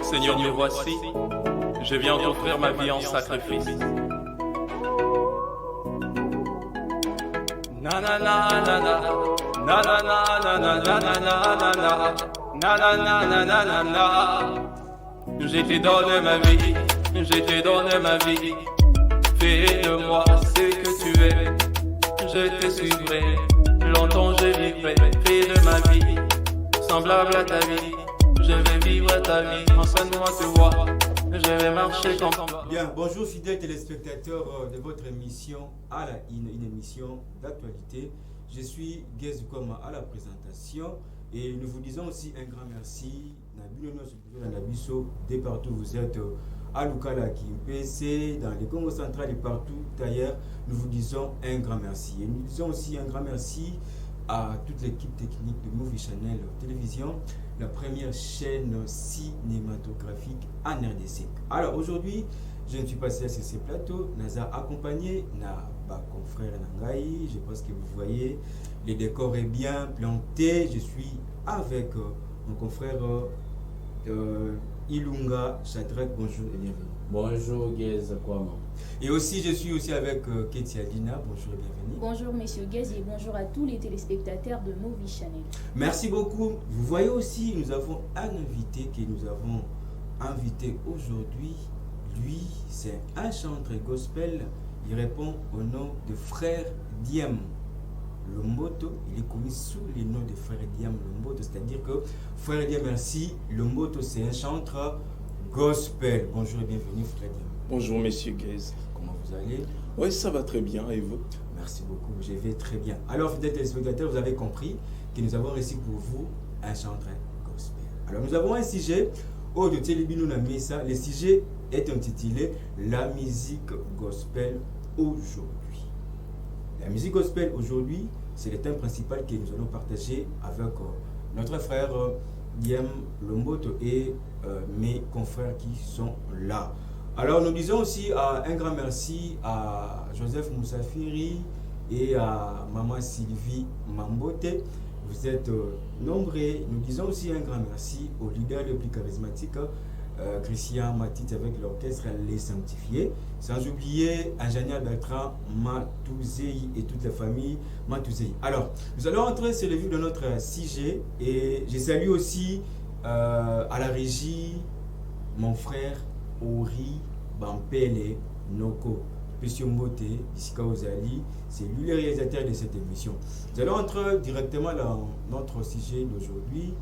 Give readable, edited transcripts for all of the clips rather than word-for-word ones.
Seigneur, me voici, je viens t'offrir ma vie en sacrifice. Na na na na na, na na na na na na na na na, na na na na na na na. Je te donne ma vie, je te donne ma vie. Fais de moi ce que tu es, je te suivrai, longtemps je vivrai. Fais de ma vie semblable à ta vie, je vais vivre ta vie, enseigne-moi te voir, je vais marcher comme toi. Bien, bonjour fidèles téléspectateurs de votre émission, une émission d'actualité. Je suis Guez Koma à la présentation et nous vous disons aussi un grand merci. De partout vous êtes à Lukala, Kimpese, dans les Congo central et partout ailleurs, nous vous disons un grand merci. Et nous disons aussi un grand merci à toute l'équipe technique de Movie Channel Télévision, la première chaîne cinématographique en RDC. Alors aujourd'hui, je ne suis pas seul sur ce plateau, Naza accompagné de mon confrère Nangaï. Je pense que vous voyez, le décor est bien planté. Je suis avec mon confrère Ilunga Shadrach. Bonjour et bienvenue. Bonjour Guez Kwama. Et aussi, je suis aussi avec Ketia Dina. Bonjour et bienvenue. Bonjour Monsieur Guez et bonjour à tous les téléspectateurs de Movie Channel. Merci beaucoup. Vous voyez aussi, nous avons un invité que nous avons invité aujourd'hui. Lui, c'est un chanteur gospel. Il répond au nom de Frère Diem Lomboto. Il est connu sous le nom de Frère Diem Lomboto. C'est-à-dire que Frère Diem Merci Lomboto, c'est un chanteur gospel. Bonjour et bienvenue Frère Diem. Bonjour Monsieur Guez. Comment vous allez? Oui, ça va très bien, et vous? Merci beaucoup, je vais très bien. Alors, fidèles téléspectateurs, vous avez compris que nous avons reçu pour vous un chanteur gospel. Alors, nous avons un sujet, au de Télébino Namesa. Le sujet est intitulé La musique gospel aujourd'hui. La musique gospel aujourd'hui, c'est le thème principal que nous allons partager avec notre frère Diem Lomboto et mes confrères qui sont là. Alors nous disons aussi un grand merci à Joseph Moussafiri et à Maman Sylvie Mambote. Vous êtes nombreux. Nous disons aussi un grand merci au leader le plus charismatique, Christian Matit avec l'orchestre Les Sanctifiés. Sans oublier Ingénieur Bertrand Matouzei et toute la famille Matouzei. Alors, nous allons entrer sur le vif de notre sujet et je salue aussi à la régie mon frère Ori Bampele Noko Monsieur Mbote Isika Ozali, c'est lui le réalisateur de cette émission. Nous allons entrer directement dans notre sujet d'aujourd'hui,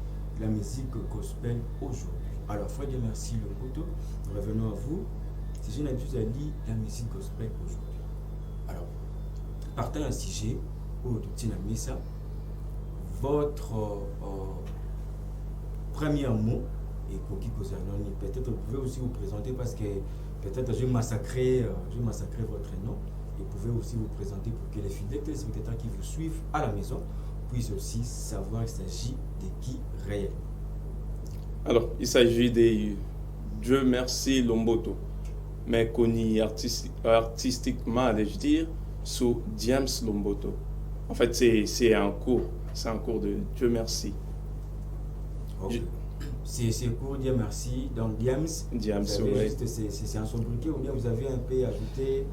la musique gospel aujourd'hui. Alors, frère Dieu merci le poteau, nous revenons à vous. Si je n'ai plus à dire la musique gospel aujourd'hui. Alors, partant d'un sujet où Tina Mesa, votre premier mot et pour qui peut-être vous pouvez aussi vous présenter parce que peut-être je vais massacrer votre nom et vous pouvez aussi vous présenter pour que les fidèles téléspectateurs qui vous suivent à la maison puissent aussi savoir qu'il s'agit de qui réellement. Alors, il s'agit de Dieu merci Lomboto, mais connu artistiquement, allais-je dire, sous James Lomboto. En fait, c'est un cours de Dieu merci. Okay. C'est pour Dieu merci. Donc, Diams, ouais. C'est un sobriquet ou bien vous avez un peu ajouté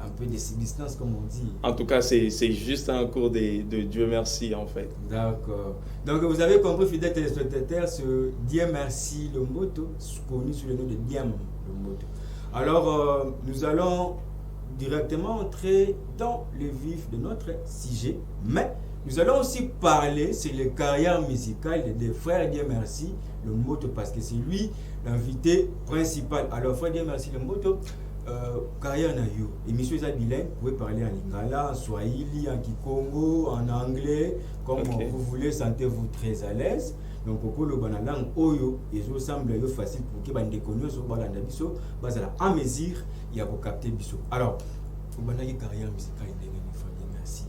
un peu de substance, comme on dit. En tout cas, c'est juste un cours de Dieu merci, en fait. D'accord. Donc, vous avez compris, fidèles téléspectateurs, ce Dieu merci Lomboto, connu sous le nom de Diam Lomboto. Alors, nous allons directement entrer dans le vif de notre sujet, mais nous allons aussi parler sur les carrières musicales des frères Dieu merci Lomboto parce que c'est lui l'invité principal. Alors, frère Dieu merci Lomboto, carrière na yo, émission est bilingue, vous pouvez parler en lingala, en swahili, en kikongo, en anglais, comme okay. Vous voulez, sentez-vous très à l'aise. Donc, pour le la langue oyo, et ça semble facile pour que les déconnus soient balanda biso, en mesure, il y a pour capter biso. Alors, vous avez une carrière musicale de frère Dieu merci.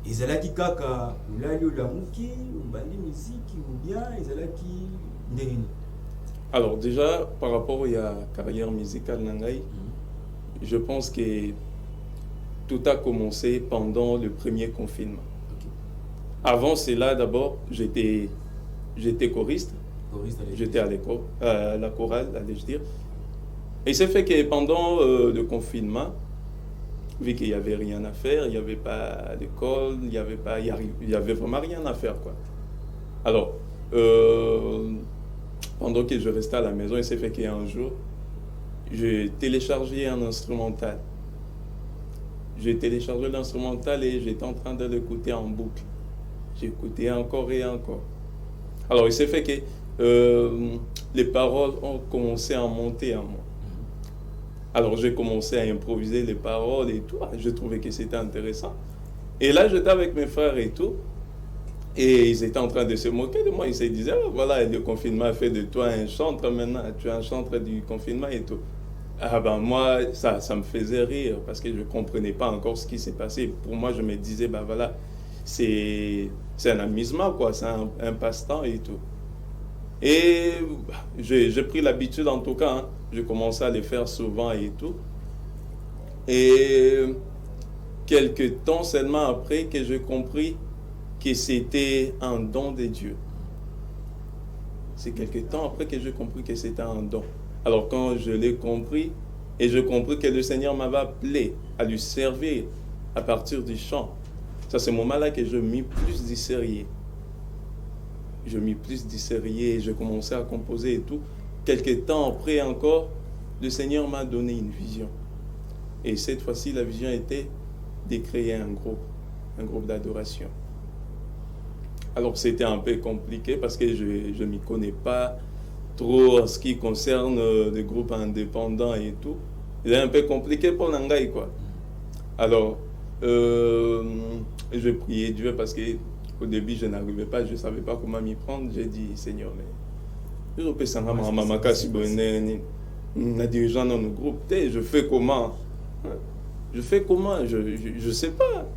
Ezalaki kaka ulali ulamuki ubandi musique ou bien ezalaki ndenge. Alors déjà par rapport à la carrière musicale nangai, je pense que tout a commencé pendant le premier confinement. Okay. Avant cela d'abord, j'étais choriste. Choriste, allez. J'étais à l'école, à la chorale, allais-je dire. Et il s'est fait que pendant le confinement, vu qu'il n'y avait rien à faire, il n'y avait pas d'école, il y avait vraiment rien à faire, quoi. Alors, pendant que je restais à la maison, il s'est fait qu'un jour, j'ai téléchargé un instrumental. J'ai téléchargé l'instrumental et j'étais en train de l'écouter en boucle. J'écoutais encore et encore. Alors, il s'est fait que les paroles ont commencé à monter en moi. Alors, j'ai commencé à improviser les paroles et tout. Je trouvais que c'était intéressant. Et là, j'étais avec mes frères et tout. Et ils étaient en train de se moquer de moi. Ils se disaient, oh, voilà, le confinement a fait de toi un chantre maintenant. Tu es un chantre du confinement et tout. Ah ben moi, ça me faisait rire parce que je ne comprenais pas encore ce qui s'est passé. Pour moi, je me disais, ben voilà, c'est un amusement, quoi. C'est un passe-temps et tout. Et j'ai pris l'habitude, en tout cas, hein. Je commençais à les faire souvent et tout. Et quelques temps seulement après que j'ai compris que c'était un don de Dieu. C'est quelques temps après que j'ai compris que c'était un don. Alors quand je l'ai compris, et j'ai compris que le Seigneur m'avait appelé à lui servir à partir du chant, c'est à ce moment-là que je mis plus du sérieux. Je mis plus du sérieux et je commençais à composer et tout. Quelques temps après encore, le Seigneur m'a donné une vision. Et cette fois-ci, la vision était de créer un groupe d'adoration. Alors c'était un peu compliqué parce que je ne m'y connais pas trop en ce qui concerne les groupes indépendants et tout. C'est un peu compliqué pour l'angaï, quoi. Alors, je priais Dieu parce qu'au début, je n'arrivais pas, je ne savais pas comment m'y prendre. J'ai dit, Seigneur, mais je peux savoir ma dirigeant dans nos groupes, je fais comment? Je fais comment? Je ne sais pas.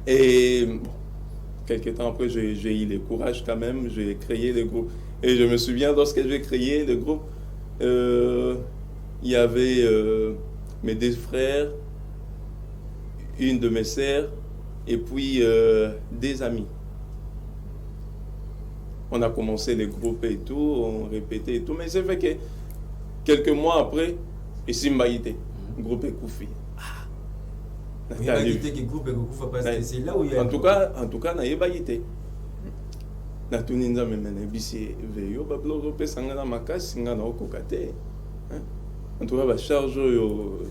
Et bon, quelques temps après, j'ai eu le courage quand même, j'ai créé le groupe. Et je me souviens, lorsque j'ai créé le groupe, il y avait mes deux frères, une de mes sœurs, et puis des amis. On a commencé le groupe et tout, on répétait et tout, mais c'est fait que quelques mois après, ici Mbaïté, le groupe est couffé. C'est là où il y a en tout cas, na Mbaïté. Na tuninza memene bisi veyo bablo rope sangana makasi ngana okokate. En tout cas, la charge,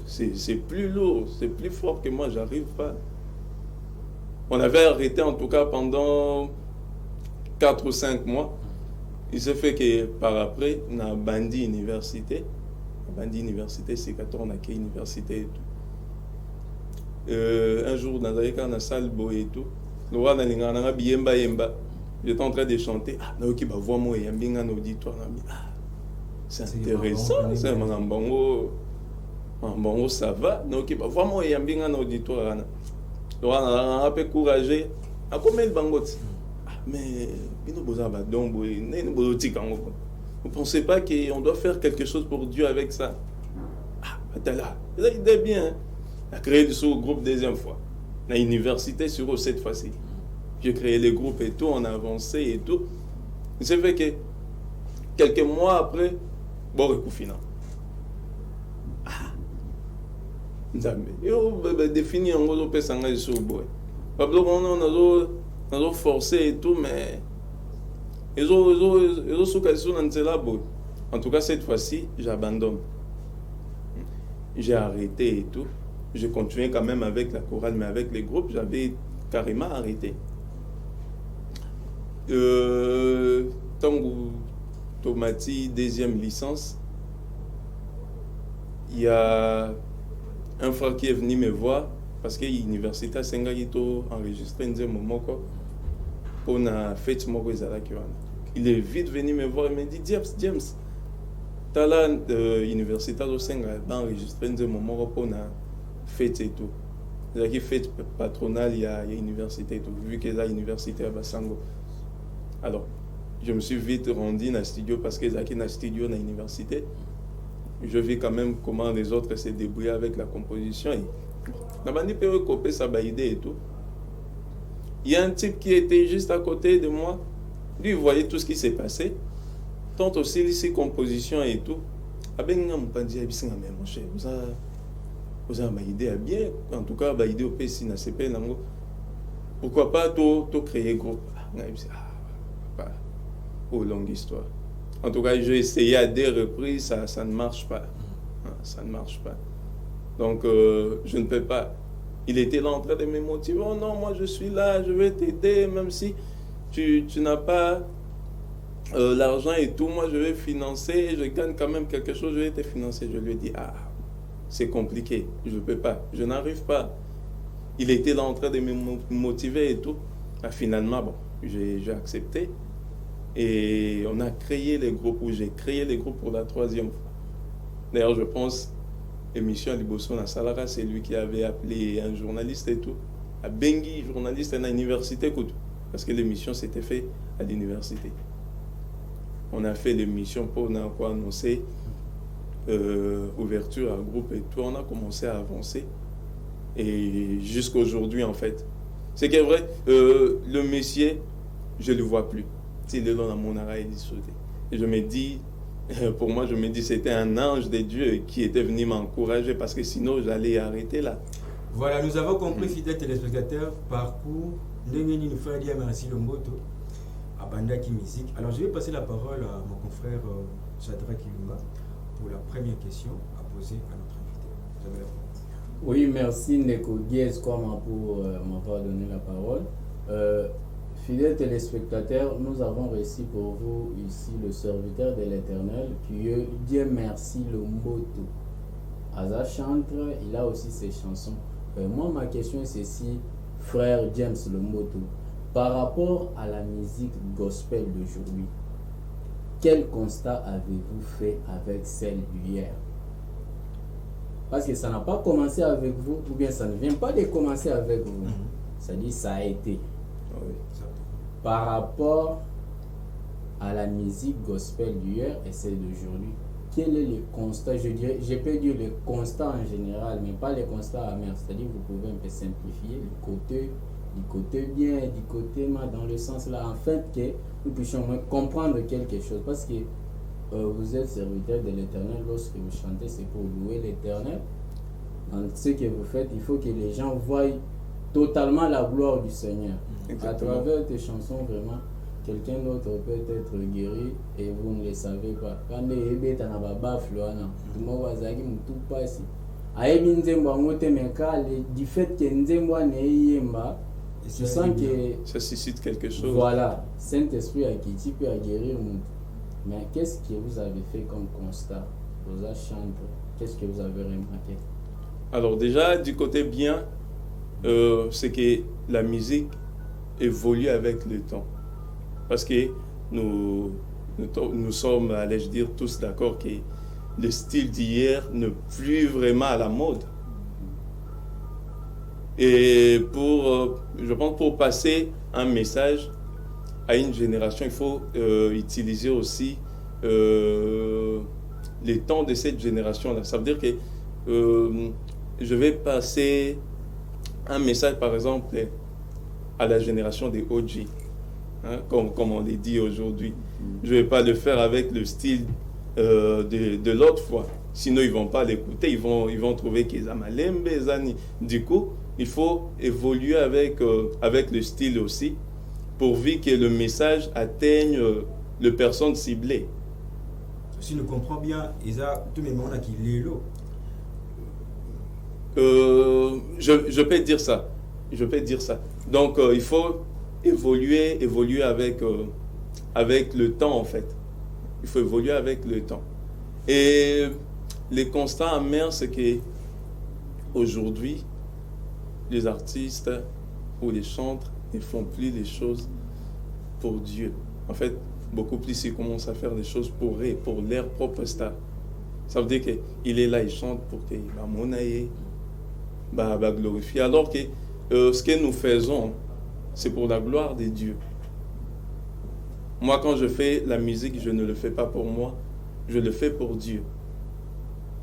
c'est plus lourd, c'est plus fort que moi, j'arrive pas. On avait arrêté en tout cas pendant 4 ou 5 mois. Il s'est fait que par après, on a bandi université. Bandi université, c'est quand on a quitté université et tout. Un jour, dans la salle et tout, le roi n'a pas yemba. J'étais en train de chanter. Ah, qui va voir moi et un auditoire. Ah, c'est intéressant, c'est un bon, ça va. Donc, va voir moi et un auditoire. Le roi n'a pas courageux. À combien de bangots? Mais vous ne pensez pas qu'on doit faire quelque chose pour Dieu avec ça? Ah, là, il est bien. On a créé ce groupe deuxième fois. La université sur cette fois-ci. J'ai créé les groupes et tout, on a avancé et tout. C'est fait que quelques mois après, bon, reconfinement. Ah, défini en gros, on a sur bois. Pablo, on a forcé et tout, mais ils ont sous-cassé dans bois. En tout cas, cette fois-ci, j'abandonne. J'ai arrêté et tout. Je continuais quand même avec la chorale, mais avec les groupes, j'avais carrément arrêté. Tango Tomati, deuxième licence, il y a un frère qui est venu me voir parce que l'université à Sengaïto enregistré un moment pour la fête. Il est vite venu me voir et me dit, James, tu as là l'université de Sengaïto enregistré un moment pour la fête et tout. Il y a une fête patronale, il y a l'université et tout, vu qu'il y a l'université à Bassango. Alors, je me suis vite rendu dans le studio parce qu'il y a un studio dans l'université. Je vis quand même comment les autres se débrouillent avec la composition. La bande peut recopier sa idée et tout. Il y a un type qui était juste à côté de moi. Lui, il voyait tout ce qui s'est passé. Tant aussi, les compositions et tout. Ah ben, on m'a dit, mon cher, vous avez une idée à bien. En tout cas, une idée au PC, pourquoi pas tout créer groupe. Oh, longue histoire. En tout cas, j'ai essayé à des reprises, ça ne marche pas. Ça ne marche pas. Donc, je ne peux pas. Il était là en train de me motiver. Oh non, moi je suis là, je vais t'aider, même si tu n'as pas l'argent et tout. Moi, je vais financer, je gagne quand même quelque chose, je vais te financer. Je lui ai dit, ah, c'est compliqué, je ne peux pas, je n'arrive pas. Il était là en train de me motiver et tout. Ah, finalement, bon, j'ai accepté. Et on a créé les groupes, ou j'ai créé les groupes pour la 3e fois. D'ailleurs, je pense, émission Liboso na Salara, c'est lui qui avait appelé un journaliste et tout. À Bengi, journaliste à l'université, parce que l'émission s'était faite à l'université. On a fait l'émission pour annoncer ouverture à groupe et tout. On a commencé à avancer. Et jusqu'à aujourd'hui, en fait. C'est que vrai, le monsieur, je ne le vois plus. Il est là dans mon arrêt et je me dis, pour moi, je me dis c'était un ange de Dieu qui était venu m'encourager parce que sinon j'allais arrêter là. Voilà, nous avons compris, fidèles téléspectateurs, parcours. Ndengeni nous fait dire merci Lomboto à Bandaki Musique. Alors je vais passer la parole à mon confrère Shadrach Kilumba pour la première question à poser à notre invité. Vous avez la parole. Oui, merci Neko Gies Kwama pour m'avoir donné la parole. Fidèles téléspectateurs, nous avons reçu pour vous ici le serviteur de l'Éternel, puis Dieu merci Lomboto. Aza chantre, il a aussi ses chansons. Moi, ma question est ceci, frère James Lomboto, par rapport à la musique gospel d'aujourd'hui, quel constat avez-vous fait avec celle d'hier? Parce que ça n'a pas commencé avec vous, ou bien ça ne vient pas de commencer avec vous. Ça dit ça a été. Oui. Par rapport à la musique gospel d'hier et celle d'aujourd'hui, quel est le constat? Je peux dire le constat en général, mais pas le constat amer. C'est-à-dire vous pouvez un peu simplifier du côté bien et du côté mal, dans le sens là, en fait, que nous puissions comprendre quelque chose. Parce que vous êtes serviteur de l'Éternel, lorsque vous chantez, c'est pour louer l'Éternel. Dans ce que vous faites, il faut que les gens voient totalement la gloire du Seigneur. Exactement. À travers tes chansons, vraiment, quelqu'un d'autre peut être guéri et vous ne le savez pas. Quand les bêtes en bas flouana, tout le monde va dire tout passe. Aïe nzemba ngote meka du fait que nzemba ne yemba, tu sens que ça suscite quelque chose. Voilà, Saint-Esprit a quitté peut guérir monde. Mais qu'est-ce que vous avez fait comme constat? Vous avez chanté, qu'est-ce que vous avez remarqué? Alors déjà, du côté bien, c'est que la musique évolue avec le temps. Parce que nous sommes, allais-je dire, tous d'accord que le style d'hier n'est plus vraiment à la mode. Et je pense pour passer un message à une génération, il faut utiliser aussi les temps de cette génération-là. Ça veut dire que je vais passer un message, par exemple, à la génération des OG, hein, comme on les dit aujourd'hui. Je ne vais pas le faire avec le style de l'autre fois. Sinon, ils ne vont pas l'écouter. Ils vont trouver qu'ils ont malembe. Du coup, il faut évoluer avec le style aussi, pourvu que le message atteigne les personnes ciblées. Si nous comprenons bien, tout le monde a qui l'est l'eau. Je peux dire ça. Donc, il faut évoluer avec le temps, en fait. Il faut évoluer avec le temps. Et les constats amers, c'est qu'aujourd'hui, les artistes ou les chantres ne font plus les choses pour Dieu. En fait, beaucoup plus, ils commencent à faire des choses pour leur propre star. Ça veut dire qu'il est là, il chante pour qu'il va monailler, va glorifier. Alors que ce que nous faisons, c'est pour la gloire de Dieu. Moi, quand je fais la musique, je ne le fais pas pour moi, je le fais pour Dieu.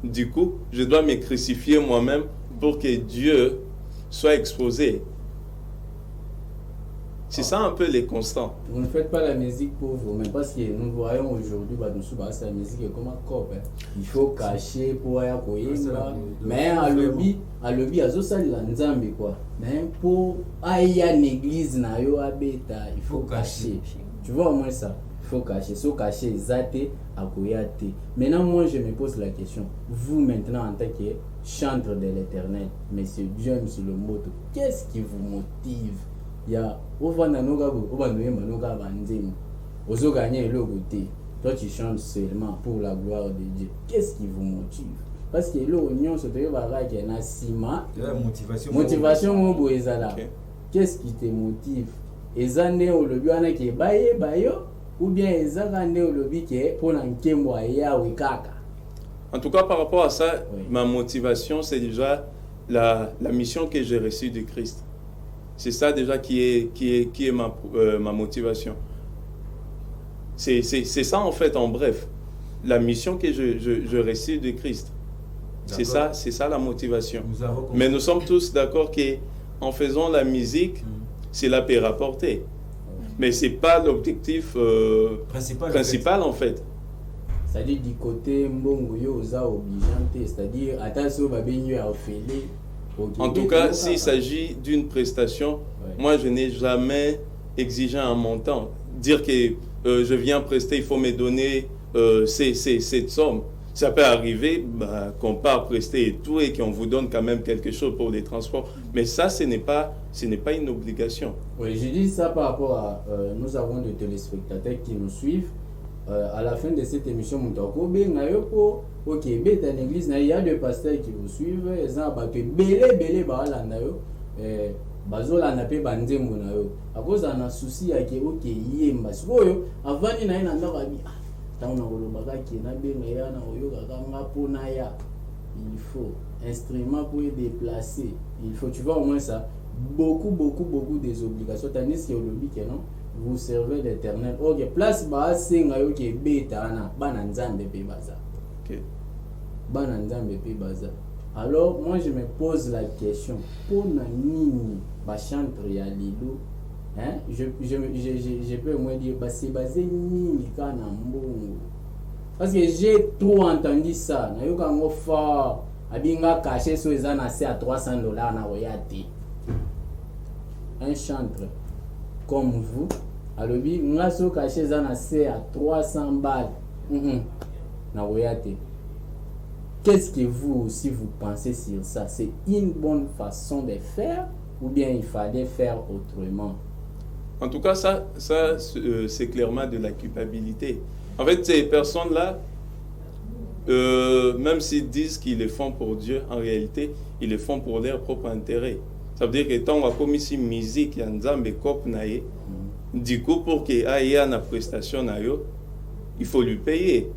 Du coup, je dois me crucifier moi-même pour que Dieu soit exposé. C'est ça un peu les constants. Vous ne faites pas la musique pour vous-même, parce que nous voyons aujourd'hui, la musique est comme un corps. Il faut cacher pour aller à mais à lobby, à Zosal Nzambe quoi. Mais pour aller à l'église, il faut cacher. Tu vois au moins ça. Il faut cacher. So cacher, zate, à koyate. Maintenant, moi, je me pose la question. Vous, maintenant, en tant que chanteur de l'éternel, monsieur James le moto, qu'est-ce qui vous motive? Il y a toi tu chantes seulement pour la gloire de Dieu. Qu'est-ce qui vous motive? Parce que l'union se trouve à la motivation. Qu'est-ce qui te motive? Ezane au lobby qui baye bayo ou bien ezane au lobby qui est pour n'enquemo ya wikaka. En tout cas, par rapport à ça, oui. Ma motivation, c'est déjà la mission que j'ai reçue de Christ. C'est ça déjà qui est ma motivation. C'est ça en fait, en bref. La mission que je reçus de Christ. C'est ça la motivation. Mais nous sommes tous d'accord qu'en faisant la musique, cela peut rapporter. Mais ce n'est pas l'objectif principal en fait. C'est-à-dire du côté mbongo yo oza obligeante, c'est-à-dire attention va bien à offeler. En tout cas, s'il s'agit d'une prestation, moi je n'ai jamais exigé un montant. Dire que je viens prester, il faut me donner cette somme. Ça peut arriver qu'on part prester et tout et qu'on vous donne quand même quelque chose pour les transports. Mais ça, ce n'est pas une obligation. Oui, je dis ça par rapport à... nous avons des téléspectateurs qui nous suivent. À la fin de cette émission, ok, dans l'église, il y a des pasteurs qui vous suivent. Ils ont belé bazolanda pe banzembo na yo akoza na souci ya ke oke yemba sikoyo avani na ina ndaka bi tauna kolobaka ke na benga ya na oyo kanga pona ya il faut instrument pour y déplacer, il faut, tu vois au moins ça, beaucoup des obligations tandis que le but non vous servez l'Éternel. Ok, place ba senga yo ke beta na bana nzambe pe baza. OK. Bana nzambe pe baza. Alors, moi, je me pose la question, pour nani ba chanter ya lilo, hein? Je peux moins dire, c'est basé nini kana mbongo. Parce que j'ai trop entendu ça. Na yo kango fort, abinga caché so ezana assez à $300 na royauté. Un chanteur comme vous, alobi nga so caché ezana assez à 300 balles. Na royauté. Qu'est-ce que vous aussi vous pensez sur ça? C'est une bonne façon de faire ou bien il fallait faire autrement? En tout cas, ça c'est clairement de la culpabilité. En fait, ces personnes-là, même s'ils disent qu'ils le font pour Dieu, en réalité, ils le font pour leur propre intérêt. Ça veut dire que tant qu'on a commis une musique, il y a un cop naïe, du coup, pour qu'il y ait une prestation naïe, il faut lui payer.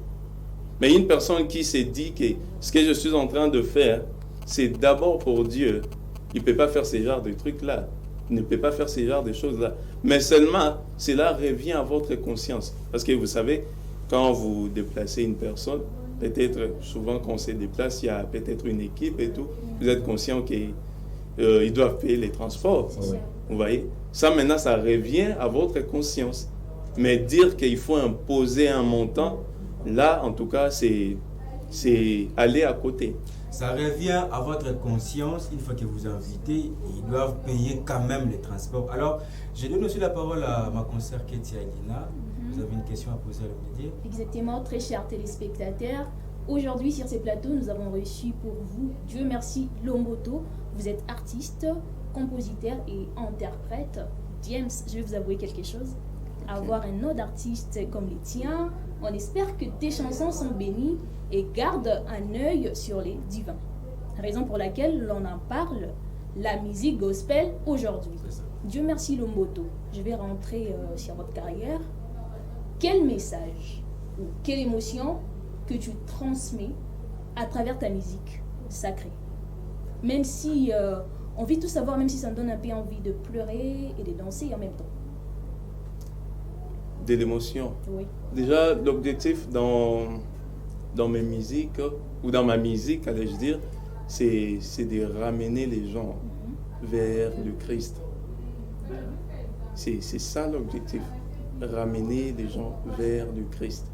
Mais une personne qui s'est dit que ce que je suis en train de faire, c'est d'abord pour Dieu, il ne peut pas faire ce genre de trucs-là. Il ne peut pas faire ce genre de choses-là. Mais seulement, cela revient à votre conscience. Parce que vous savez, quand vous déplacez une personne, peut-être souvent quand on se déplace, il y a peut-être une équipe et tout. Vous êtes conscient qu'ils doivent payer les transports. Oui. Vous voyez? Ça, maintenant, ça revient à votre conscience. Mais dire qu'il faut imposer un montant, là, en tout cas, c'est aller à côté. Ça revient à votre conscience. Une fois que vous invitez, ils doivent payer quand même les transports. Alors, je donne aussi la parole à ma consoeur Ketia Elina. Vous avez une question à poser à le média? Exactement, très chers téléspectateurs. Aujourd'hui, sur ces plateaux, nous avons reçu pour vous, Dieu merci, Lomboto. Vous êtes artiste, compositeur et interprète. James, je vais vous avouer quelque chose. Avoir un nom d'artiste comme les tiens, on espère que tes chansons sont bénies et garde un œil sur les divins. Raison pour laquelle l'on en parle, la musique gospel aujourd'hui. Dieu merci Lomboto. Je vais rentrer sur votre carrière. Quel message ou quelle émotion que tu transmets à travers ta musique sacrée? Même si on veut tout savoir, même si ça me donne un peu envie de pleurer et de danser en même temps. De l'émotion. Oui. Déjà, l'objectif dans mes musiques, ou dans ma musique, allais-je dire, c'est de ramener les gens vers le Christ. C'est ça l'objectif. Ramener les gens vers le Christ.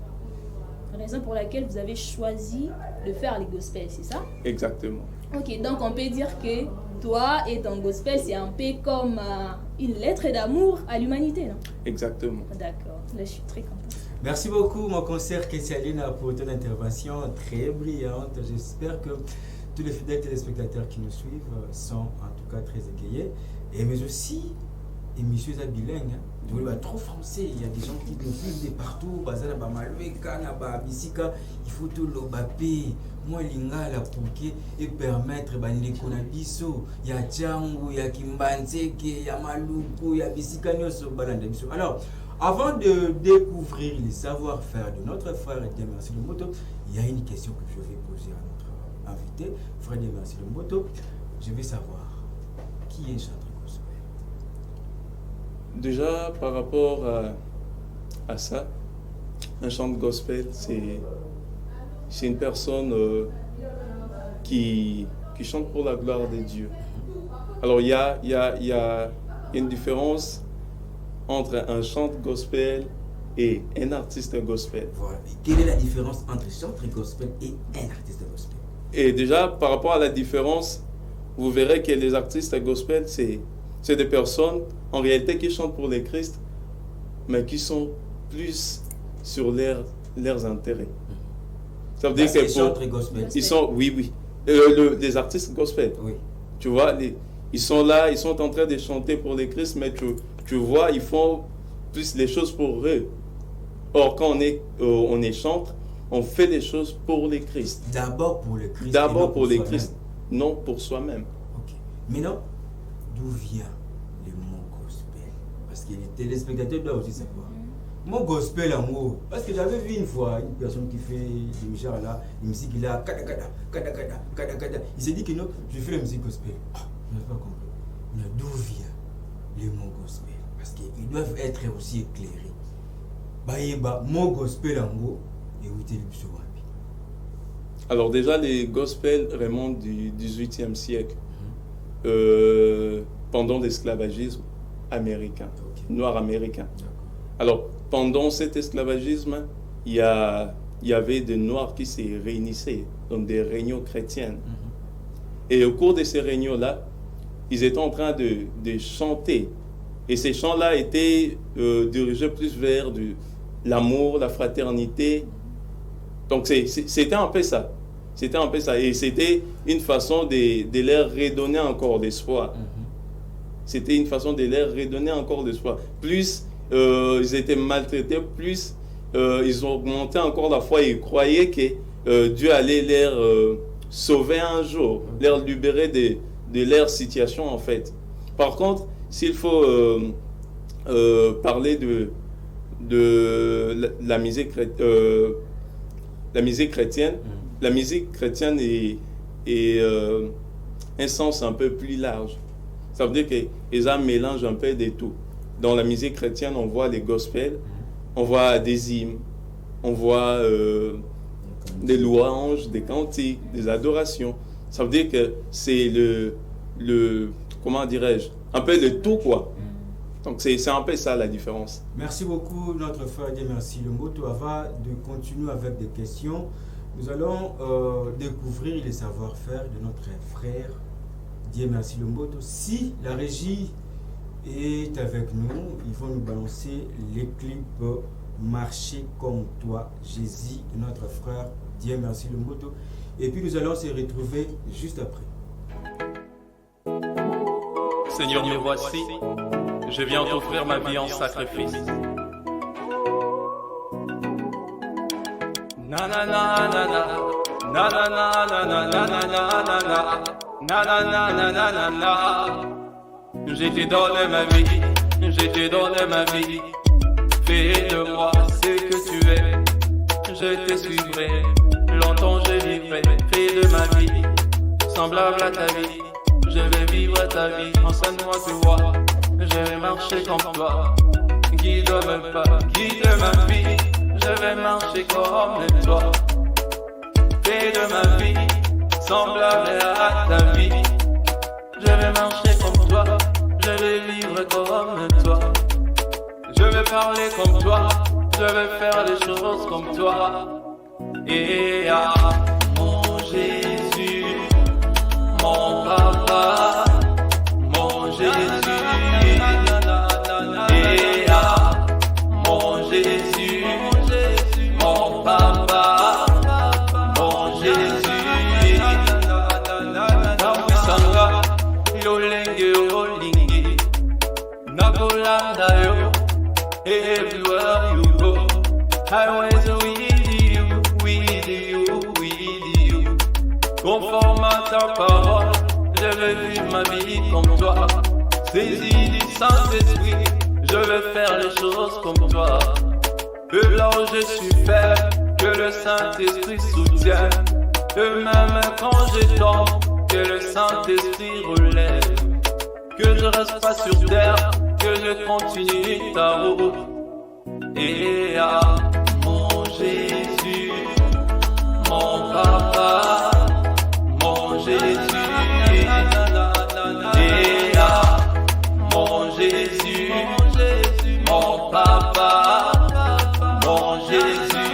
Raison pour laquelle vous avez choisi de faire les gospels, c'est ça? Exactement. Ok, donc on peut dire que toi et ton gospel, c'est un peu comme une lettre d'amour à l'humanité, non? Exactement. D'accord, là je suis très contente. Merci beaucoup, mon concert Kessialina, pour ton intervention très brillante. J'espère que tous les fidèles téléspectateurs qui nous suivent sont en tout cas très égayés. Mais aussi, émissions à bilingue. Hein. Trop français. Il y a des gens qui nous suivent de partout. Il faut tout le bapé. Moi, lingala pour et permettre les konabiso. Il y a Django, il y a Kimbanseke, il y a Maluku, il y a Bisika Nyoso Balandabiso. Alors, avant de découvrir les savoir-faire de notre frère Merci Lomboto, il y a une question que je vais poser à notre invité, frère Merci Lomboto. Je vais savoir qui est chanteur gospel. Déjà, par rapport à ça, un chanteur gospel, c'est une personne qui chante pour la gloire de Dieu. Alors, il y a une différence entre un chanteur gospel et un artiste gospel. Voilà. Et quelle est la différence entre chanteur gospel et un artiste gospel? Et déjà, par rapport à la différence, vous verrez que les artistes gospel, c'est des personnes, en réalité, qui chantent pour le Christ, mais qui sont plus sur leurs intérêts. Ça veut dire que chanteur gospel. Ils sont, oui. Les artistes gospel. Oui. Tu vois, ils sont là, ils sont en train de chanter pour le Christ, mais tu vois, ils font plus les choses pour eux. Or, quand on est chanteur, on fait des choses pour le Christ. D'abord pour le Christ. D'abord pour le Christ, non pour soi-même. Ok. Maintenant, d'où vient le mot gospel? Parce que les téléspectateurs doivent aussi savoir. Mon gospel en mot. Parce que j'avais vu une fois une personne qui fait des musiques là, une musique il a kada. Il s'est dit que non, je fais la musique gospel. Je n'ai pas compris. Mais d'où vient le mot gospel? Parce qu'ils doivent être aussi éclairés. Baïba, mon gospel en mot, et où t'es le. Alors déjà, les gospels remontent du XVIIIe siècle, pendant l'esclavagisme américain, noir américain. Alors, pendant cet esclavagisme, il y avait des Noirs qui se réunissaient, donc des réunions chrétiennes. Et au cours de ces réunions-là, ils étaient en train de chanter. Et ces chants-là étaient dirigés plus vers l'amour, la fraternité. Donc c'était un peu ça. C'était un peu ça. Et c'était une façon de leur redonner encore d'espoir. C'était une façon de leur redonner encore d'espoir. Plus ils étaient maltraités, plus ils ont augmenté encore la foi. Ils croyaient que Dieu allait leur sauver un jour, leur libérer de leur situation en fait. Par contre, s'il faut parler de la musique chrétienne, la musique chrétienne est un sens un peu plus large. Ça veut dire qu'ils ont mélange un peu de tout. Dans la musique chrétienne, on voit les gospels, on voit des hymnes, on voit des louanges, des cantiques, des adorations. Ça veut dire que c'est comment dirais-je, un peu de tout quoi. Donc c'est un peu ça la différence. Merci beaucoup notre frère Merci Lomboto. Avant de continuer avec des questions, nous allons découvrir les savoir-faire de notre frère Merci Lomboto. Si la régie est avec nous, ils vont nous balancer les clips Marcher comme toi, Jésus, de notre frère Merci Lomboto. Et puis nous allons se retrouver juste après. Seigneur, me voici, je viens t'offrir ma vie en sacrifice. Na na na na na, na na na na na na na na na, na na na na na na na. Je t'ai donné ma vie, je t'ai donné ma vie. Fais de moi ce que tu es, je te suivrai. Longtemps je vivrai, fais de ma vie semblable à ta vie. Je vais vivre ta vie, enseigne-moi tes voies. Je vais marcher comme toi, guide-moi pas, guide ma vie. Je vais marcher comme toi. Fais de ma vie semblable à ta vie. Je vais marcher comme toi, je vais vivre comme toi. Je veux parler comme toi, je veux faire les choses comme toi. Et à mon Jésus, mon papa, mon Jésus. Et à mon Jésus, mon papa, mon Jésus. Nawisanga, yolenge yolingi, nakolanda yo. Everywhere you go, highways with you, with you, with you. Conforme à ta parole, je veux vivre ma vie comme toi. Saisi du Saint-Esprit, je veux faire les choses comme toi. Que là où je suis faible, que le Saint-Esprit soutienne. Que même quand je tombe, que le Saint-Esprit relève. Que je reste pas sur terre, que je continue ta route. Et à mon Jésus, mon papa, mon Jésus. Et à mon Jésus, mon papa, mon Jésus.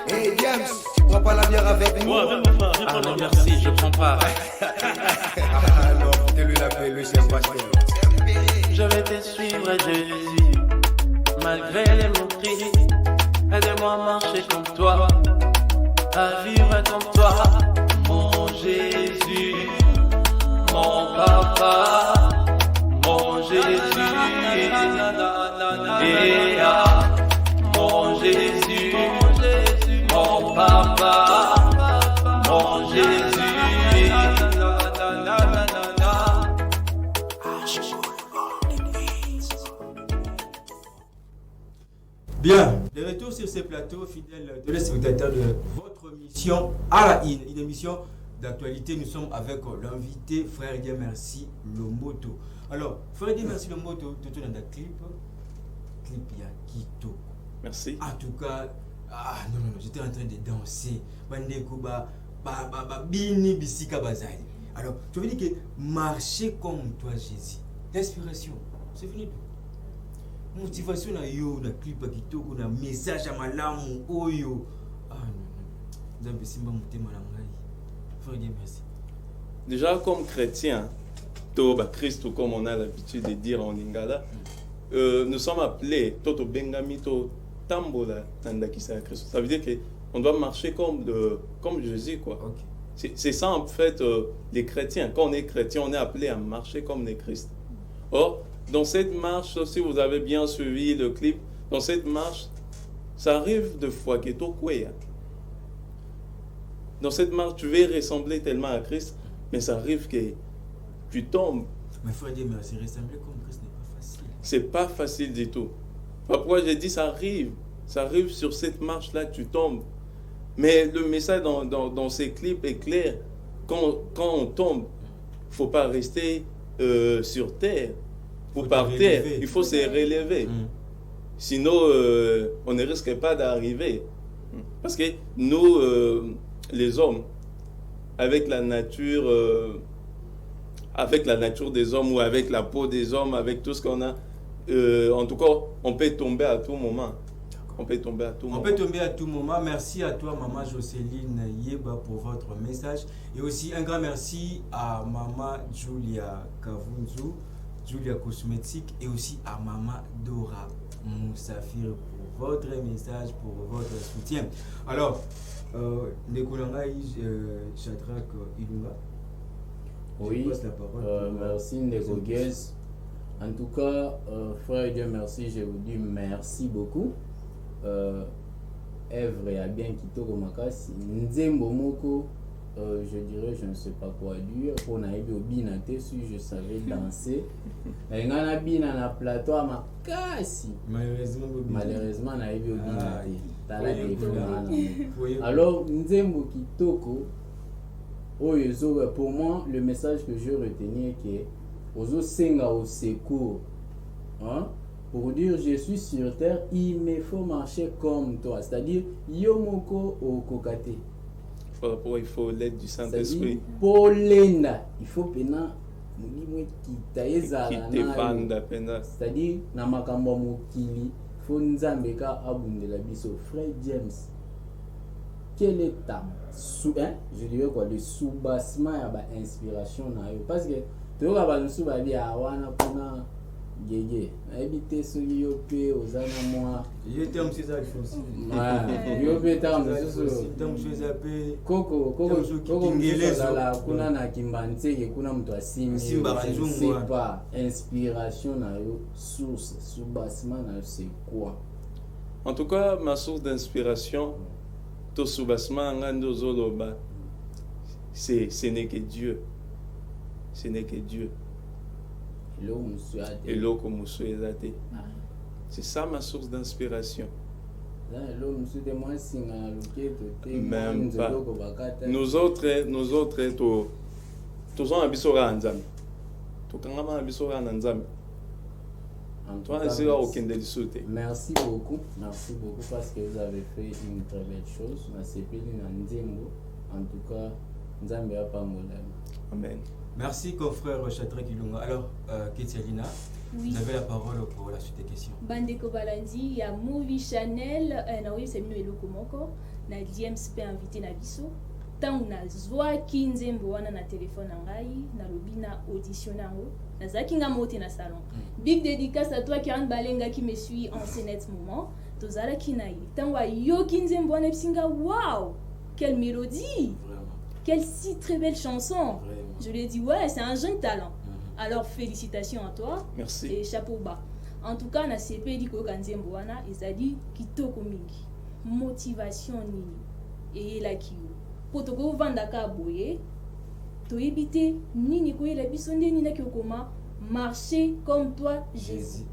Hey James, tu prends pas la bière avec nous? Ah non merci, je prends pas. Alors, foutez-lui la paix, le chef pasteur. Je vais te suivre Jésus, malgré les moqueries. Aide-moi à marcher comme toi, à vivre comme toi. Mon Jésus, mon papa, mon Jésus. Et à mon Jésus, mon papa, mon Jésus. Bien, de retour sur ce plateau, fidèles téléspectateurs de votre émission à la IN, une émission d'actualité. Nous sommes avec l'invité Frère Dieu Merci Lomboto. Alors, Frère Dieu Merci Lomboto, tout le monde a clip ya Kito. Merci. En tout cas, non, j'étais en train de danser. Bini bisika bazali. Alors, tu veux dire que marcher comme toi, Jésus, l'inspiration, c'est fini. Motivation na yo na clip kitoko na message à malamu oyo. Non. Simba mutema na ngai. Frère Dieu merci. Déjà comme chrétien, Toba Christ, comme on a l'habitude de dire en lingala, nous sommes appelés Toto Bengami to Tambola Nandakisa Christ. Ça veut dire que on doit marcher comme Jésus quoi. Okay. C'est ça en fait les chrétiens. Quand on est chrétien, on est appelé à marcher comme les Christ. Or dans cette marche, si vous avez bien suivi le clip, dans cette marche, ça arrive de fois que dans cette marche, tu veux ressembler tellement à Christ, mais ça arrive que tu tombes. Mais frère Dieu merci, ressembler comme Christ n'est pas facile. C'est pas facile du tout. Pourquoi j'ai dit ça arrive sur cette marche-là, tu tombes. Mais le message dans ces clips est clair. Quand on tombe, il ne faut pas rester sur terre. Pour partir, il faut se relever. Sinon, on ne risque pas d'arriver. Parce que nous, les hommes, avec la nature des hommes ou avec la peau des hommes, avec tout ce qu'on a, en tout cas, on peut tomber à tout moment. On peut tomber à tout moment. Merci à toi, Maman Jocelyne Yeba, pour votre message. Et aussi un grand merci à Maman Julia Kavunzu, Julia Cosmétique, et aussi à Maman Dora Moussafir pour votre message, pour votre soutien. Alors, Nekolangai Chadrak Ilunga. Oui, la parole merci Nekoguez. En tout cas, frère Dieu merci, je vous dis merci beaucoup. Evre a bien quitté au Makasi. Nzembo Moko, je dirais, je ne sais pas quoi dire. Pour naïbi au binate, si je savais danser. Mais on a bien na plateau à Makasi. Malheureusement, naïbi au binate. Alors, Nzembo Kitoko, pour moi, le message que je retenais est que Ozo Senga au secours. Hein? Pour dire je suis sur terre, il me faut marcher comme toi. C'est-à-dire, Yomoko au Kokate. Il faut l'aide du Saint-Esprit. Pour l'enda, il faut pénal molimo ekita ezala Qui te nayo. vanda pena. C'est-à-dire na makambo ya mokili fo nzambe ka abundela biso. Frère James, quel est je dirais quoi, le soubassement ya ba inspiration na yo, parce que toyoka balusu babi awana kuna gege nayebi te soki yo mpe oza na mwa J'étais un petit aussi. yo mpe taka mosusu koko mosusu azala kuna na kimbanzeke kuna moto asimbi pas inspiration na yo, source soubassement na yo c'est quoi? En tout cas, ma source d'inspiration, tout soubassement, ce n'est que Dieu. Ce n'est que Dieu. Et l'eau comme c'est ça ma source d'inspiration. Même pas. Nous autres, tous on habite sur un zam. Tout quand on habite sur un zam. Merci beaucoup parce que vous avez fait une très belle chose. En tout cas, Nzambe a pas problème. Amen. Merci confrère Chatra Kilunga. Alors, Ketialina, Oui. vous avez la parole pour la suite des questions. Bandeko Balandi, il y a Movie Channel, na oui c'est mieux eloko moko, na James pe invité na biso. Tant na zwa kinzembo wana na téléphone ngai, na lobina audition nango, na zaki nga moté na salon. Big dédicace à toi Kiran Balenga qui me suit en ce net moment. Tozala kinayi. Tant wa yo kinzembo wana psinga, waouh! Quelle mélodie! Vraiment. Quelle si très belle chanson! Vraiment. Je lui ai dit ouais, c'est un jeune talent. Alors félicitations à toi. Merci. Et chapeau bas. En tout cas, na CP di ko kanzembo wana ezali kitoko mingi. Motivation nini et la kiyo. Potoko vanda ka boye. To ebite nini ko la bisonde nina ki okoma marcher comme toi Jésus.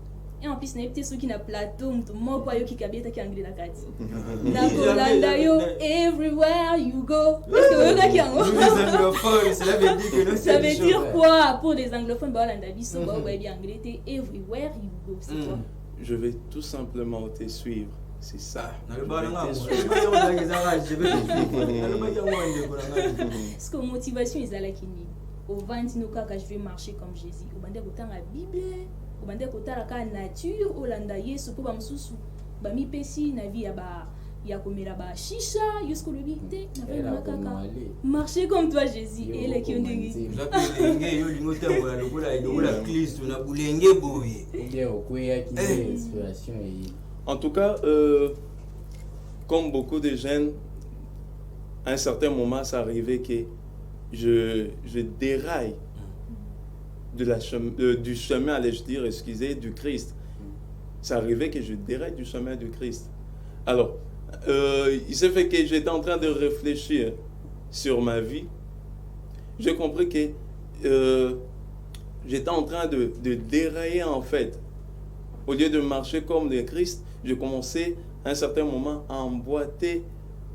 Et en plus na ebite ceux qui na plateau mto moko ayo ki kabeta ki anglais na kati. Na kolanda yo everywhere you go. Est-ce que vous avez yango? Les anglophones, cela veut dire que nous Ça veut dire quoi pour les anglophones? Bah là, biso bah ouais bien anglais, t'es everywhere you go, c'est quoi? Je vais tout simplement te suivre. C'est ça. Je vais te suivre. Est-ce que motivation est à la kini? Au vent no kaka je vais marcher comme Jésus. Au bande ko tanga Bible, au bande ko tala ka nature, au landa Yesu ko ba mususu. Ba mi pesi na vie ya komera ba shisha, yusko le bite, na va kaka. Marcher comme toi Jésus et les qui ont dit. En tout cas, comme beaucoup de jeunes, à un certain moment, ça arrivait que je déraille du chemin, allais-je dire, excusez, du Christ. Ça arrivait que je déraille du chemin du Christ. Alors, il s'est fait que j'étais en train de réfléchir sur ma vie. J'ai compris que j'étais en train de dérailler en fait. Au lieu de marcher comme le Christ, je commençais à un certain moment à emboîter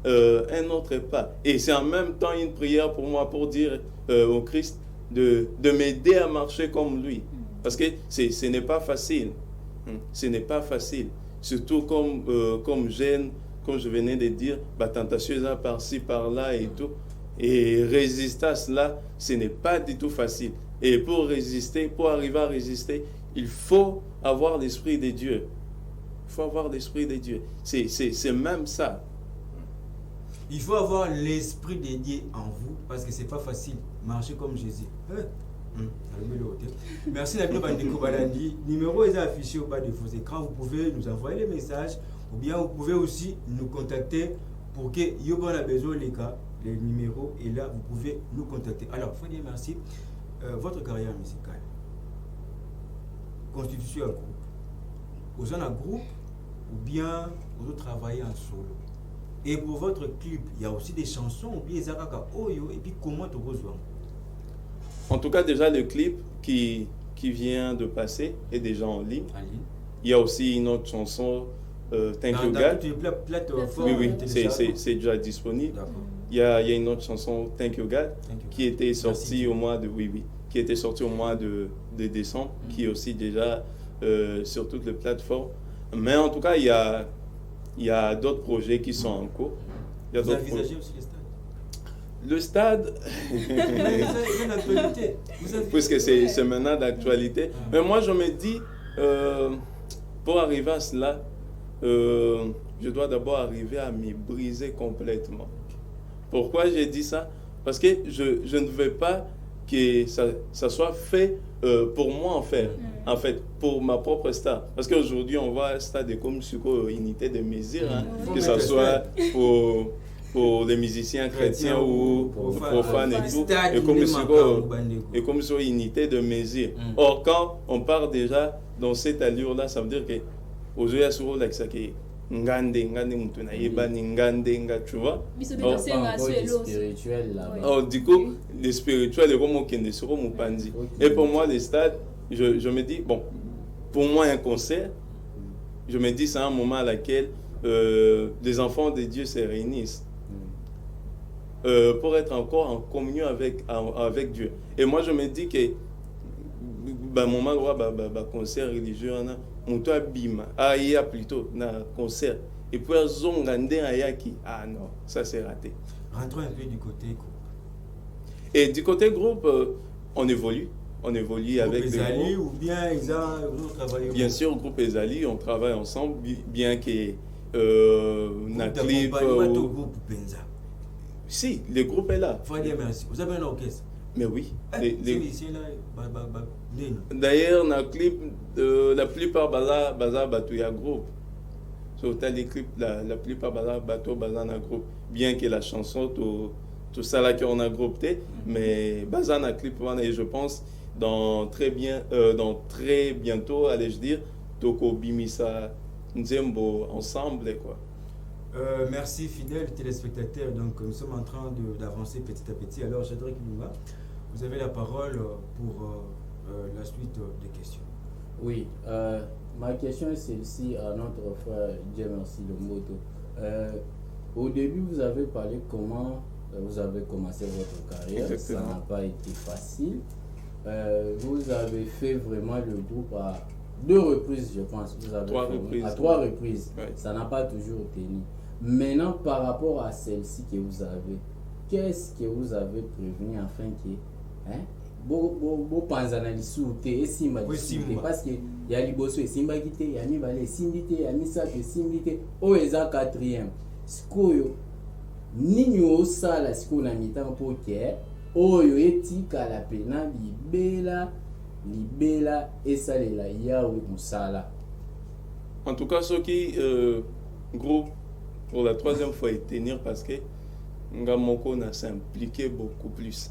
un autre pas. Et c'est en même temps une prière pour moi pour dire au Christ de m'aider à marcher comme lui. Parce que ce n'est pas facile. Ce n'est pas facile. Surtout comme jeune, comme je venais de dire, tentation par-ci, par-là et tout. Et résister à cela, ce n'est pas du tout facile. Et pour résister, pour arriver à résister, il faut avoir l'Esprit de Dieu. Il faut avoir l'Esprit de Dieu. C'est même ça. Il faut avoir l'Esprit de Dieu en vous parce que c'est pas facile. Marcher comme Jésus. Merci Nabino Bandeko Balandi. Numéro est affiché au bas de vos écrans. Vous pouvez nous envoyer les messages ou bien vous pouvez aussi nous contacter pour que Yoban a besoin les cas. Les numéros et là vous pouvez nous contacter. Alors, il faut dire merci. Votre carrière musicale, constitution un groupe. Vous en un groupe ou bien vous travaillez en solo. Et pour votre clip, il y a aussi des chansons ou bien Zakaka Oyo et puis comment tu rejoins? En tout cas, déjà le clip qui vient de passer est déjà en ligne. Il y a aussi une autre chanson, Thank You God. Oui, c'est déjà disponible. Il y a une autre chanson, Thank You God, qui était sortie au mois de qui était sortie au mois de décembre, qui est aussi déjà sur toutes les plateformes. Mais en tout cas, il y a d'autres projets qui sont en cours. Vous envisagez aussi les stades? Le stade, C'est une actualité. Vous êtes- puisque c'est maintenant d'actualité. Mais moi, je me dis, pour arriver à cela, je dois d'abord arriver à me briser complètement. Pourquoi j'ai dit ça? Parce que je ne veux pas que ça soit fait pour moi en fait, pour ma propre star. Parce qu'aujourd'hui, on voit un stade comme sur unité de mesure, hein, que ce soit pour les musiciens chrétiens ou profanes et tout, et comme sur unité de mesure. Or, quand on part déjà dans cette allure-là, ça veut dire que aujourd'hui, il y a souvent là, ngande mutu na yebani ngande nga, tu vois. Spirituel là-bas. Alors, du coup, les spirituels, les romans qui ne seront mupandi. Et pour moi, les stades, je me dis, bon, pour moi, un concert, je me dis, c'est un moment à laquelle les enfants de Dieu se réunissent pour être encore en communion avec Dieu. Et moi, je me dis que, moment où concert religieux, Mouto abima, aya plutôt, na concert. Et puis, zongande ayaki, ah non, ça c'est raté. Rentrons un peu du côté groupe. Et du côté groupe, on évolue avec des Ezali groupes. ou bien vous travaillez. Bien sûr, groupe Ezali, on travaille ensemble, bien que na clip. Groupe Benza. Si, le groupe est là. Faut dire merci. Vous avez un orchestre. Mais oui. Les... D'ailleurs, dans le clip, la plupart baza batouya groupe. Sur les clips, la plupart baza bateau baza na groupe. Bien que la chanson, tout ça là qu'on a groupé, mais baza na clip, et je pense dans très bientôt, allais-je dire, Toko Bimisa Nzembo ensemble quoi. Merci fidèles téléspectateurs. Donc nous sommes en train d'avancer petit à petit. Alors Cédric Lunga, vous avez la parole pour la suite des questions. Oui, ma question est celle-ci à notre frère Dieu merci Lomboto. Au début, vous avez parlé comment vous avez commencé votre carrière. Exactement. Ça n'a pas été facile. Vous avez fait vraiment le groupe à 2 reprises, je pense. Vous avez 3 reprises. À 3 reprises. Ouais. Ça n'a pas toujours tenu. Maintenant, par rapport à celle-ci que vous avez, qu'est-ce que vous avez prévenu afin que beau panzana lisute et simba lisute parce que il y a liboso et simba kite il y a mibale simbite il y a misato simbite o eza 4e sikoyo nini osala sikoyo na mitango po ke oyo etikala pena libela esalela yawe musala. En tout cas, ceux qui groupe pour la 3e fois et tenir parce que Ngamoko n'a s'impliqué beaucoup plus.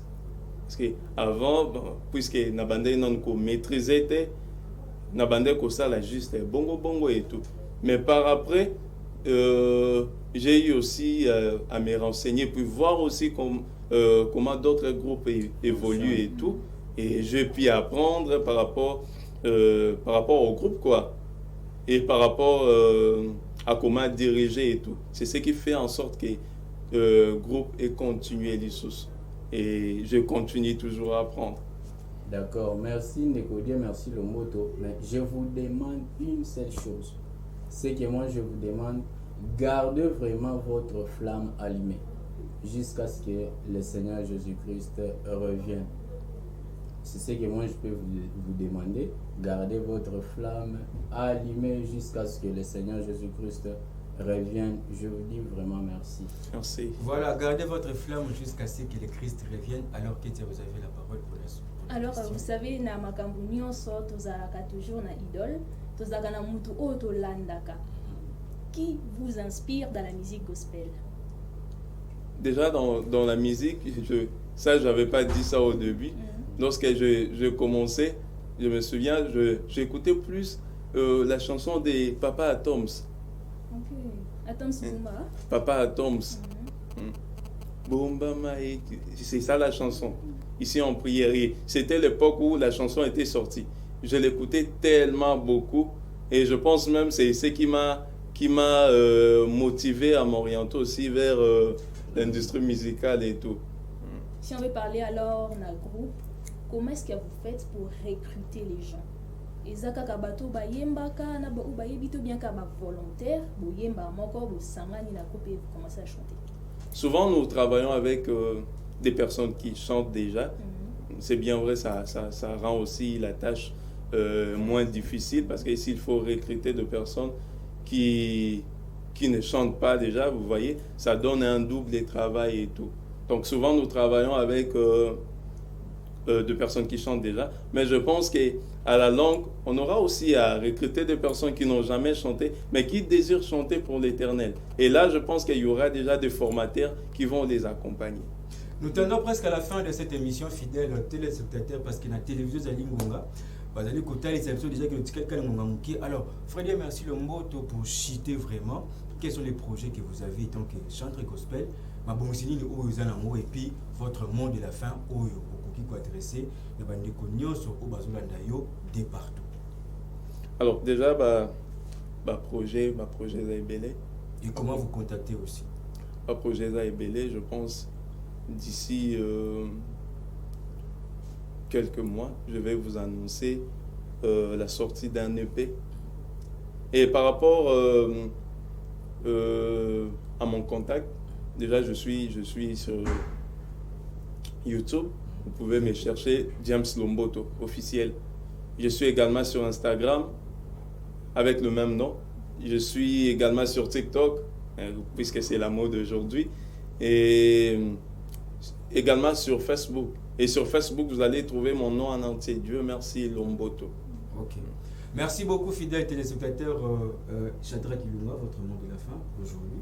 Parce que avant, puisque Nabande non maîtrisait, Nabande ko ça la juste bongo et tout. Mais par après, j'ai eu aussi à me renseigner puis voir aussi comment d'autres groupes évoluent et tout. Et j'ai pu apprendre par rapport au groupe quoi. Et par rapport à comment diriger et tout. C'est ce qui fait en sorte que le groupe ait continué l'ISOS. Et je continue toujours à apprendre. D'accord, merci Nekodie, merci Lomboto. Mais je vous demande une seule chose. C'est que moi je vous demande, gardez vraiment votre flamme allumée jusqu'à ce que le Seigneur Jésus-Christ revienne. C'est ce que moi je peux vous demander. Gardez votre flamme allumée jusqu'à ce que le Seigneur Jésus-Christ revienne. Je vous dis vraiment merci. Merci. Voilà, gardez votre flamme jusqu'à ce que le Christ revienne. Alors que vous avez la parole pour la suite. Alors, vous savez, na makambo nyonso tozalaka toujours na idole, tozalaka na mutu oyo tolandaka. Qui vous inspire dans la musique gospel? Déjà dans la musique, ça je n'avais pas dit ça au début. Lorsque je commençais, je me souviens, j'écoutais plus la chanson des Papa Atoms. Ok. Atoms Zumba. Papa Atoms. Bomba Maïk. C'est ça la chanson. Ici en prière. C'était l'époque où la chanson était sortie. Je l'écoutais tellement beaucoup. Et je pense même que c'est ce qui m'a motivé à m'orienter aussi vers l'industrie musicale et tout. Si on veut parler alors dans le groupe, comment est-ce que vous faites pour recruter les gens? Ezaka kabato bayembaka na ba ubayebito bien ka ba volontaire boyemba moko bo sangani na groupe et vous commencez à chanter. souvent nous travaillons avec des personnes qui chantent déjà. C'est bien vrai, ça rend aussi la tâche moins difficile parce qu'ici, il faut recruter des personnes qui ne chantent pas déjà, vous voyez, ça donne un double travail et tout. Donc souvent, nous travaillons avec de personnes qui chantent déjà, mais je pense qu'à la longue, on aura aussi à recruter des personnes qui n'ont jamais chanté, mais qui désirent chanter pour l'Éternel. Et là, je pense qu'il y aura déjà des formateurs qui vont les accompagner. Nous tendons presque à la fin de cette émission, fidèles téléspectateurs, parce qu'il y a la télévision Zalingonga. Vous allez écouter les émissions déjà que alors, Freddy, merci le mot pour chiter vraiment. Quels sont les projets que vous avez en tant que chanteur gospel? Et puis, votre mot de la fin, qui peut adresser les bandits sur de partout. Alors, déjà, projet Zaïbélé. Et comment vous contactez aussi? Projet Zaïbélé, je pense, d'ici quelques mois, je vais vous annoncer la sortie d'un EP. Et par rapport à mon contact, déjà je suis sur YouTube. Vous pouvez me chercher James Lomboto, officiel. Je suis également sur Instagram avec le même nom. Je suis également sur TikTok, puisque c'est la mode aujourd'hui. Et également sur Facebook. Et sur Facebook, vous allez trouver mon nom en entier. Dieu merci, Lomboto. Ok. Merci beaucoup, fidèles téléspectateurs. Shadrach Ilunga, votre mot de la fin aujourd'hui.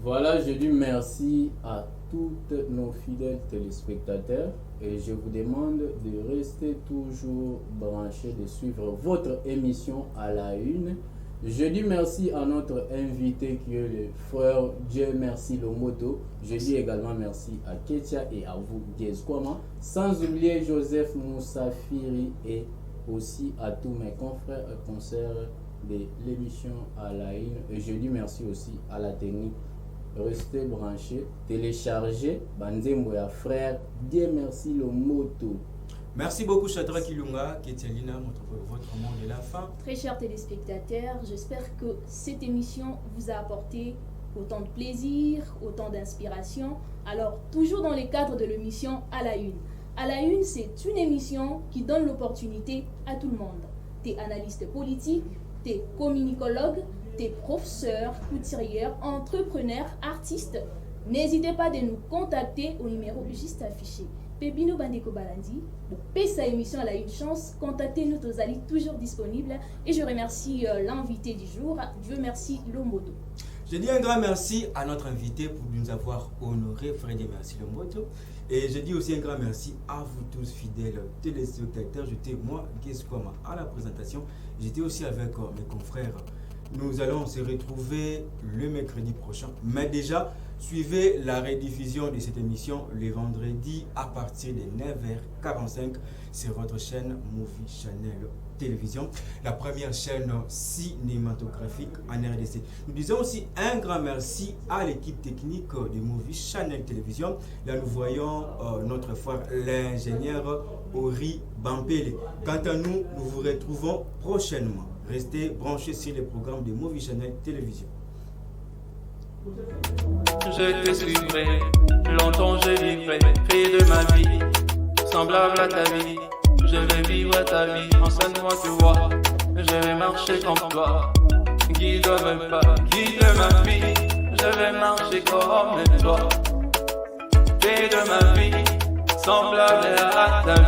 Voilà, je dis merci à toutes nos fidèles téléspectateurs et je vous demande de rester toujours branchés, de suivre votre émission à la une. Je dis merci à notre invité qui est le frère Dieu merci Lomboto. Je dis également merci à Ketia et à vous, Gieskwama. Sans oublier Joseph Moussafiri et aussi à tous mes confrères et consoeurs de l'émission à la une. Et je dis merci aussi à la technique. Restez branchés, téléchargez Banzemboya frère Dieu merci Lomboto. Merci beaucoup, Shadrach Ilunga, Ketialina, votre mot de la fin. Très chers téléspectateurs, j'espère que cette émission vous a apporté autant de plaisir, autant d'inspiration. Alors, toujours dans les cadres de l'émission À la Une. À la Une, c'est une émission qui donne l'opportunité à tout le monde. T'es analyste politique, t'es communicologue, t'es professeur, couturière, entrepreneur, artiste. N'hésitez pas de nous contacter au numéro juste affiché. Pebino Bandeko Balandi, pour payer sa émission, elle a une chance. Contactez-nous, Tozali, toujours disponible. Et je remercie l'invité du jour. Dieu merci, Lomboto. Je dis un grand merci à notre invité pour nous avoir honoré, Freddy merci Lomboto. Et je dis aussi un grand merci à vous tous, fidèles téléspectateurs. J'étais moi, Gieskwama, à la présentation. J'étais aussi avec mes confrères. Nous allons se retrouver le mercredi prochain. Mais déjà, suivez la rediffusion de cette émission le vendredi à partir de 9h45 sur votre chaîne Movie Channel Télévision, la première chaîne cinématographique en RDC. Nous disons aussi un grand merci à l'équipe technique de Movie Channel Télévision. Là, nous voyons notre frère l'ingénieur Ori Bampele. Quant à nous, nous vous retrouvons prochainement. Restez branchés sur les programmes de Movie Channel Télévision. Je te suivrai, longtemps je vivrai, fais de ma vie, semblable à ta vie. Je vais vivre ta vie, enseigne-moi tu vois, je vais marcher comme toi. Guide-moi pas, guide ma vie, je vais marcher comme toi. Fais de ma vie, semblable à ta vie.